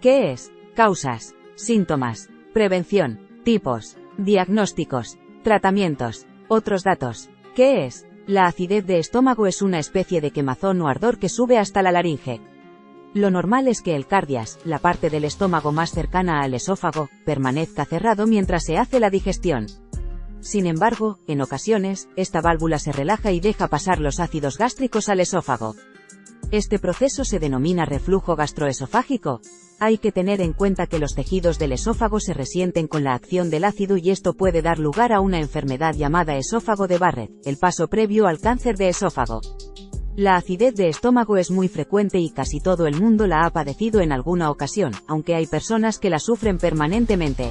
¿Qué es? Causas, síntomas, prevención, tipos, diagnósticos, tratamientos, otros datos. ¿Qué es? La acidez de estómago es una especie de quemazón o ardor que sube hasta la laringe. Lo normal es que el cardias, la parte del estómago más cercana al esófago, permanezca cerrado mientras se hace la digestión. Sin embargo, en ocasiones, esta válvula se relaja y deja pasar los ácidos gástricos al esófago. Este proceso se denomina reflujo gastroesofágico. Hay que tener en cuenta que los tejidos del esófago se resienten con la acción del ácido y esto puede dar lugar a una enfermedad llamada esófago de Barrett, el paso previo al cáncer de esófago. La acidez de estómago es muy frecuente y casi todo el mundo la ha padecido en alguna ocasión, aunque hay personas que la sufren permanentemente.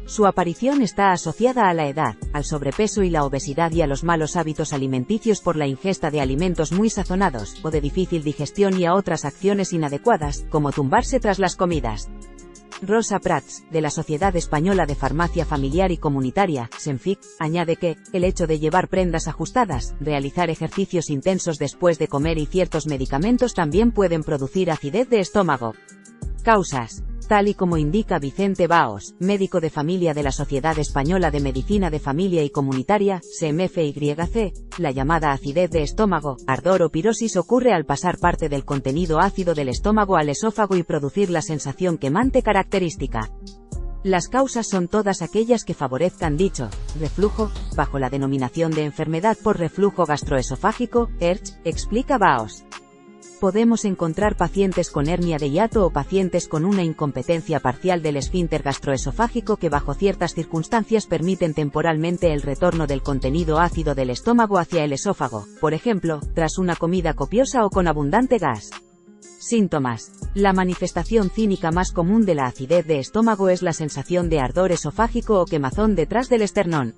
Su aparición está asociada a la edad, al sobrepeso y la obesidad y a los malos hábitos alimenticios por la ingesta de alimentos muy sazonados, o de difícil digestión y a otras acciones inadecuadas, como tumbarse tras las comidas. Rosa Prats, de la Sociedad Española de Farmacia Familiar y Comunitaria, SEMFIC, añade que, el hecho de llevar prendas ajustadas, realizar ejercicios intensos después de comer y ciertos medicamentos también pueden producir acidez de estómago. Causas. Tal y como indica Vicente Baos, médico de familia de la Sociedad Española de Medicina de Familia y Comunitaria, SEMFYC, la llamada acidez de estómago, ardor o pirosis ocurre al pasar parte del contenido ácido del estómago al esófago y producir la sensación quemante característica. Las causas son todas aquellas que favorezcan dicho reflujo, bajo la denominación de enfermedad por reflujo gastroesofágico, ERCH, explica Baos. Podemos encontrar pacientes con hernia de hiato o pacientes con una incompetencia parcial del esfínter gastroesofágico que bajo ciertas circunstancias permiten temporalmente el retorno del contenido ácido del estómago hacia el esófago, por ejemplo, tras una comida copiosa o con abundante gas. Síntomas. La manifestación clínica más común de la acidez de estómago es la sensación de ardor esofágico o quemazón detrás del esternón.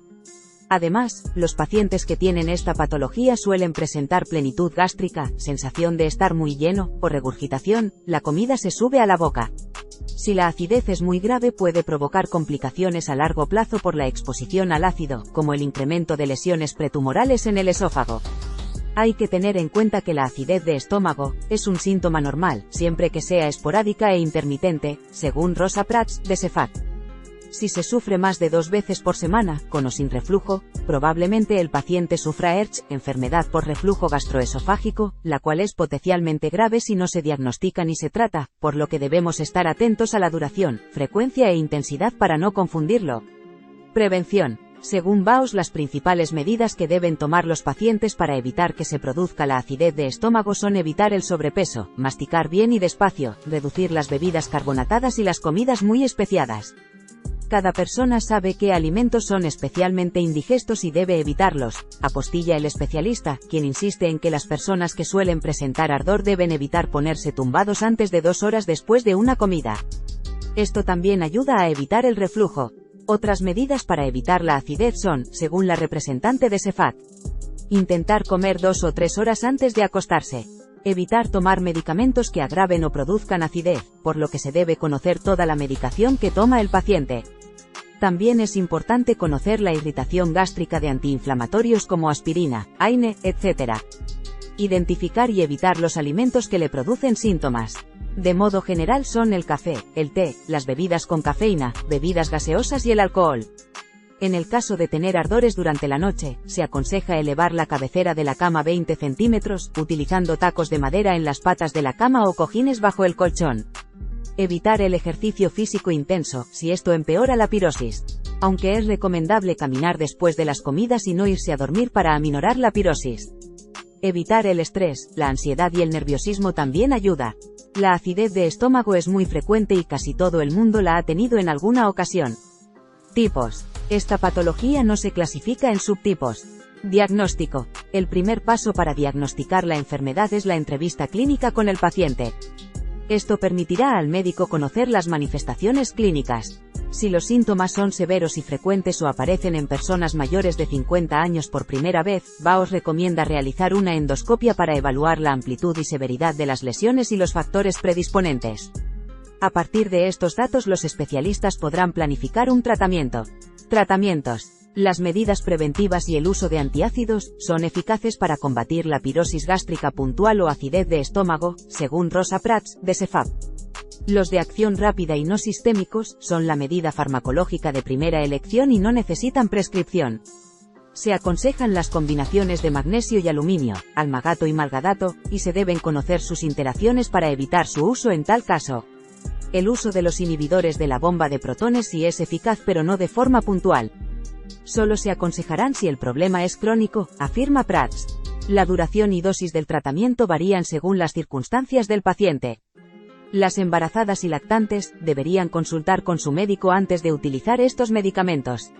Además, los pacientes que tienen esta patología suelen presentar plenitud gástrica, sensación de estar muy lleno, o regurgitación, la comida se sube a la boca. Si la acidez es muy grave puede provocar complicaciones a largo plazo por la exposición al ácido, como el incremento de lesiones pretumorales en el esófago. Hay que tener en cuenta que la acidez de estómago es un síntoma normal, siempre que sea esporádica e intermitente, según Rosa Prats, de SEFAC. Si se sufre más de 2 veces por semana, con o sin reflujo, probablemente el paciente sufra ERCH, enfermedad por reflujo gastroesofágico, la cual es potencialmente grave si no se diagnostica ni se trata, por lo que debemos estar atentos a la duración, frecuencia e intensidad para no confundirlo. Prevención. Según Baos, las principales medidas que deben tomar los pacientes para evitar que se produzca la acidez de estómago son evitar el sobrepeso, masticar bien y despacio, reducir las bebidas carbonatadas y las comidas muy especiadas. Cada persona sabe qué alimentos son especialmente indigestos y debe evitarlos, apostilla el especialista, quien insiste en que las personas que suelen presentar ardor deben evitar ponerse tumbados antes de 2 horas después de una comida. Esto también ayuda a evitar el reflujo. Otras medidas para evitar la acidez son, según la representante de SEFAC, intentar comer 2 o 3 horas antes de acostarse. Evitar tomar medicamentos que agraven o produzcan acidez, por lo que se debe conocer toda la medicación que toma el paciente. También es importante conocer la irritación gástrica de antiinflamatorios como aspirina, AINE, etc. Identificar y evitar los alimentos que le producen síntomas. De modo general son el café, el té, las bebidas con cafeína, bebidas gaseosas y el alcohol. En el caso de tener ardores durante la noche, se aconseja elevar la cabecera de la cama 20 centímetros, utilizando tacos de madera en las patas de la cama o cojines bajo el colchón. Evitar el ejercicio físico intenso, si esto empeora la pirosis. Aunque es recomendable caminar después de las comidas y no irse a dormir para aminorar la pirosis. Evitar el estrés, la ansiedad y el nerviosismo también ayuda. La acidez de estómago es muy frecuente y casi todo el mundo la ha tenido en alguna ocasión. Tipos. Esta patología no se clasifica en subtipos. Diagnóstico. El primer paso para diagnosticar la enfermedad es la entrevista clínica con el paciente. Esto permitirá al médico conocer las manifestaciones clínicas. Si los síntomas son severos y frecuentes o aparecen en personas mayores de 50 años por primera vez, Baos recomienda realizar una endoscopia para evaluar la amplitud y severidad de las lesiones y los factores predisponentes. A partir de estos datos los especialistas podrán planificar un tratamiento. Tratamientos. Las medidas preventivas y el uso de antiácidos son eficaces para combatir la pirosis gástrica puntual o acidez de estómago, según Rosa Prats, de SEFAC. Los de acción rápida y no sistémicos son la medida farmacológica de primera elección y no necesitan prescripción. Se aconsejan las combinaciones de magnesio y aluminio, almagato y malgadato, y se deben conocer sus interacciones para evitar su uso en tal caso. El uso de los inhibidores de la bomba de protones sí es eficaz pero no de forma puntual. Solo se aconsejarán si el problema es crónico, afirma Prats. La duración y dosis del tratamiento varían según las circunstancias del paciente. Las embarazadas y lactantes deberían consultar con su médico antes de utilizar estos medicamentos.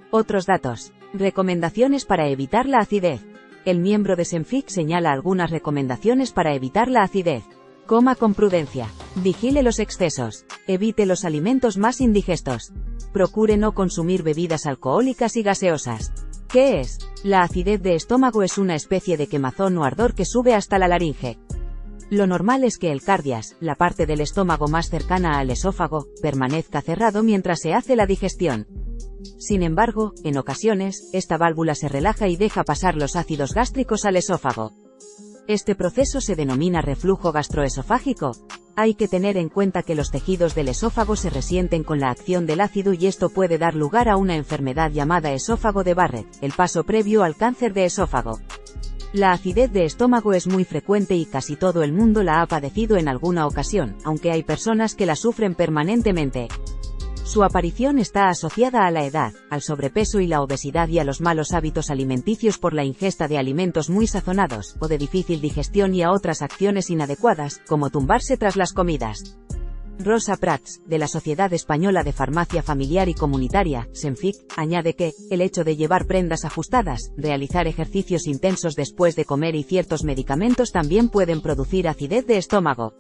Otros datos. Recomendaciones para evitar la acidez. El miembro de Senfic señala algunas recomendaciones para evitar la acidez. Coma con prudencia. Vigile los excesos. Evite los alimentos más indigestos. Procure no consumir bebidas alcohólicas y gaseosas. ¿Qué es? La acidez de estómago es una especie de quemazón o ardor que sube hasta la laringe. Lo normal es que el cardias, la parte del estómago más cercana al esófago, permanezca cerrado mientras se hace la digestión. Sin embargo, en ocasiones, esta válvula se relaja y deja pasar los ácidos gástricos al esófago. Este proceso se denomina reflujo gastroesofágico. Hay que tener en cuenta que los tejidos del esófago se resienten con la acción del ácido y esto puede dar lugar a una enfermedad llamada esófago de Barrett, el paso previo al cáncer de esófago. La acidez de estómago es muy frecuente y casi todo el mundo la ha padecido en alguna ocasión, aunque hay personas que la sufren permanentemente. Su aparición está asociada a la edad, al sobrepeso y la obesidad y a los malos hábitos alimenticios por la ingesta de alimentos muy sazonados, o de difícil digestión y a otras acciones inadecuadas, como tumbarse tras las comidas. Rosa Prats, de la Sociedad Española de Farmacia Familiar y Comunitaria, Senfic, añade que, el hecho de llevar prendas ajustadas, realizar ejercicios intensos después de comer y ciertos medicamentos también pueden producir acidez de estómago.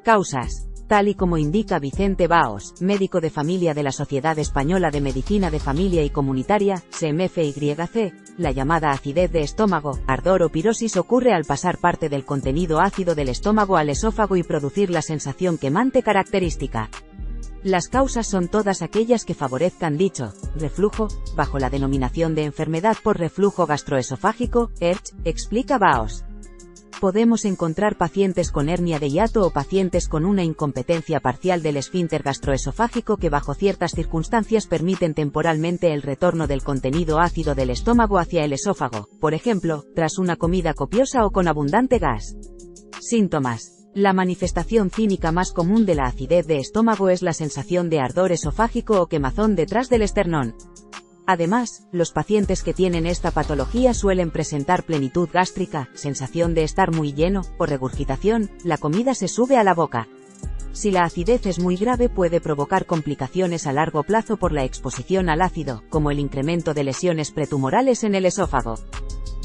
Causas. Tal y como indica Vicente Baos, médico de familia de la Sociedad Española de Medicina de Familia y Comunitaria, CMFYC, la llamada acidez de estómago, ardor o pirosis ocurre al pasar parte del contenido ácido del estómago al esófago y producir la sensación quemante característica. Las causas son todas aquellas que favorezcan dicho reflujo, bajo la denominación de enfermedad por reflujo gastroesofágico, ERCH, explica Baos. Podemos encontrar pacientes con hernia de hiato o pacientes con una incompetencia parcial del esfínter gastroesofágico que bajo ciertas circunstancias permiten temporalmente el retorno del contenido ácido del estómago hacia el esófago, por ejemplo, tras una comida copiosa o con abundante gas. Síntomas. La manifestación clínica más común de la acidez de estómago es la sensación de ardor esofágico o quemazón detrás del esternón. Además, los pacientes que tienen esta patología suelen presentar plenitud gástrica, sensación de estar muy lleno, o regurgitación, la comida se sube a la boca. Si la acidez es muy grave puede provocar complicaciones a largo plazo por la exposición al ácido, como el incremento de lesiones pretumorales en el esófago.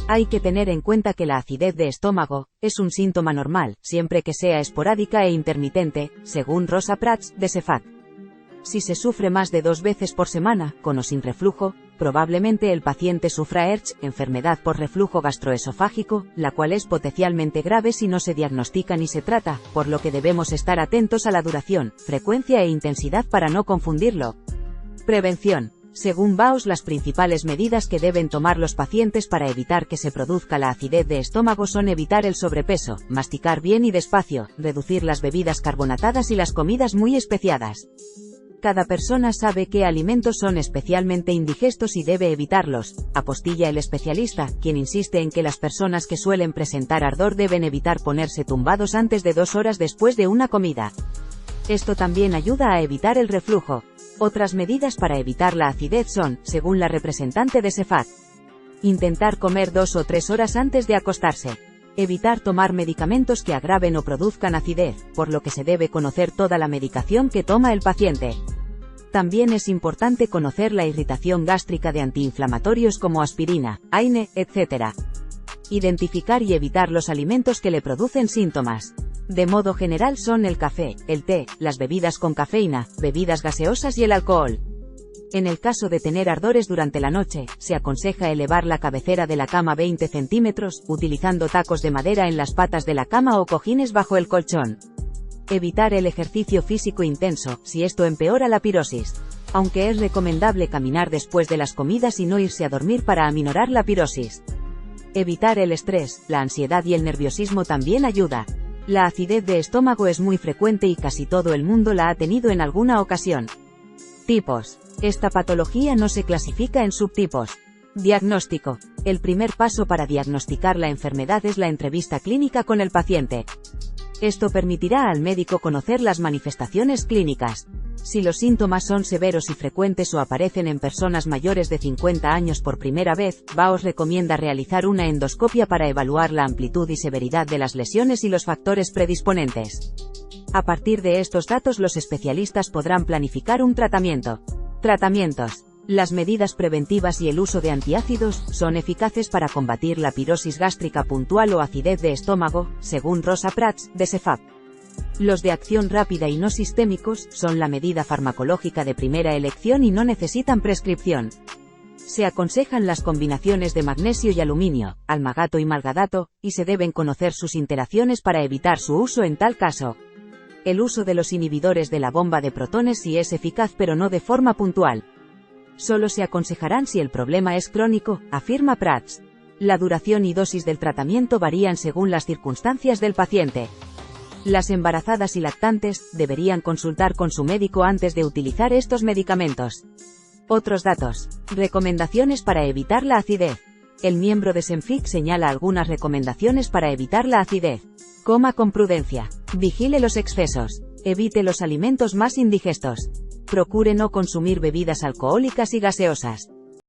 Hay que tener en cuenta que la acidez de estómago es un síntoma normal, siempre que sea esporádica e intermitente, según Rosa Prats, de Cefac. Si se sufre más de 2 veces por semana, con o sin reflujo, probablemente el paciente sufra ERCH, enfermedad por reflujo gastroesofágico, la cual es potencialmente grave si no se diagnostica ni se trata, por lo que debemos estar atentos a la duración, frecuencia e intensidad para no confundirlo. Prevención. Según Baos, las principales medidas que deben tomar los pacientes para evitar que se produzca la acidez de estómago son evitar el sobrepeso, masticar bien y despacio, reducir las bebidas carbonatadas y las comidas muy especiadas. Cada persona sabe qué alimentos son especialmente indigestos y debe evitarlos, apostilla el especialista, quien insiste en que las personas que suelen presentar ardor deben evitar ponerse tumbados antes de 2 horas después de una comida. Esto también ayuda a evitar el reflujo. Otras medidas para evitar la acidez son, según la representante de Cefac, intentar comer 2 o 3 horas antes de acostarse. Evitar tomar medicamentos que agraven o produzcan acidez, por lo que se debe conocer toda la medicación que toma el paciente. También es importante conocer la irritación gástrica de antiinflamatorios como aspirina, AINE, etc. Identificar y evitar los alimentos que le producen síntomas. De modo general son el café, el té, las bebidas con cafeína, bebidas gaseosas y el alcohol. En el caso de tener ardores durante la noche, se aconseja elevar la cabecera de la cama 20 centímetros, utilizando tacos de madera en las patas de la cama o cojines bajo el colchón. Evitar el ejercicio físico intenso, si esto empeora la pirosis. Aunque es recomendable caminar después de las comidas y no irse a dormir para aminorar la pirosis. Evitar el estrés, la ansiedad y el nerviosismo también ayuda. La acidez de estómago es muy frecuente y casi todo el mundo la ha tenido en alguna ocasión. Tipos. Esta patología no se clasifica en subtipos. Diagnóstico. El primer paso para diagnosticar la enfermedad es la entrevista clínica con el paciente. Esto permitirá al médico conocer las manifestaciones clínicas. Si los síntomas son severos y frecuentes o aparecen en personas mayores de 50 años por primera vez, VAOS recomienda realizar una endoscopia para evaluar la amplitud y severidad de las lesiones y los factores predisponentes. A partir de estos datos los especialistas podrán planificar un tratamiento. Tratamientos. Las medidas preventivas y el uso de antiácidos son eficaces para combatir la pirosis gástrica puntual o acidez de estómago, según Rosa Prats, de Cefap. Los de acción rápida y no sistémicos son la medida farmacológica de primera elección y no necesitan prescripción. Se aconsejan las combinaciones de magnesio y aluminio, almagato y malgadato, y se deben conocer sus interacciones para evitar su uso en tal caso. El uso de los inhibidores de la bomba de protones sí es eficaz pero no de forma puntual. Solo se aconsejarán si el problema es crónico, afirma Prats. La duración y dosis del tratamiento varían según las circunstancias del paciente. Las embarazadas y lactantes deberían consultar con su médico antes de utilizar estos medicamentos. Otros datos. Recomendaciones para evitar la acidez. El miembro de SEMFIC señala algunas recomendaciones para evitar la acidez. Coma con prudencia. Vigile los excesos. Evite los alimentos más indigestos. Procure no consumir bebidas alcohólicas y gaseosas.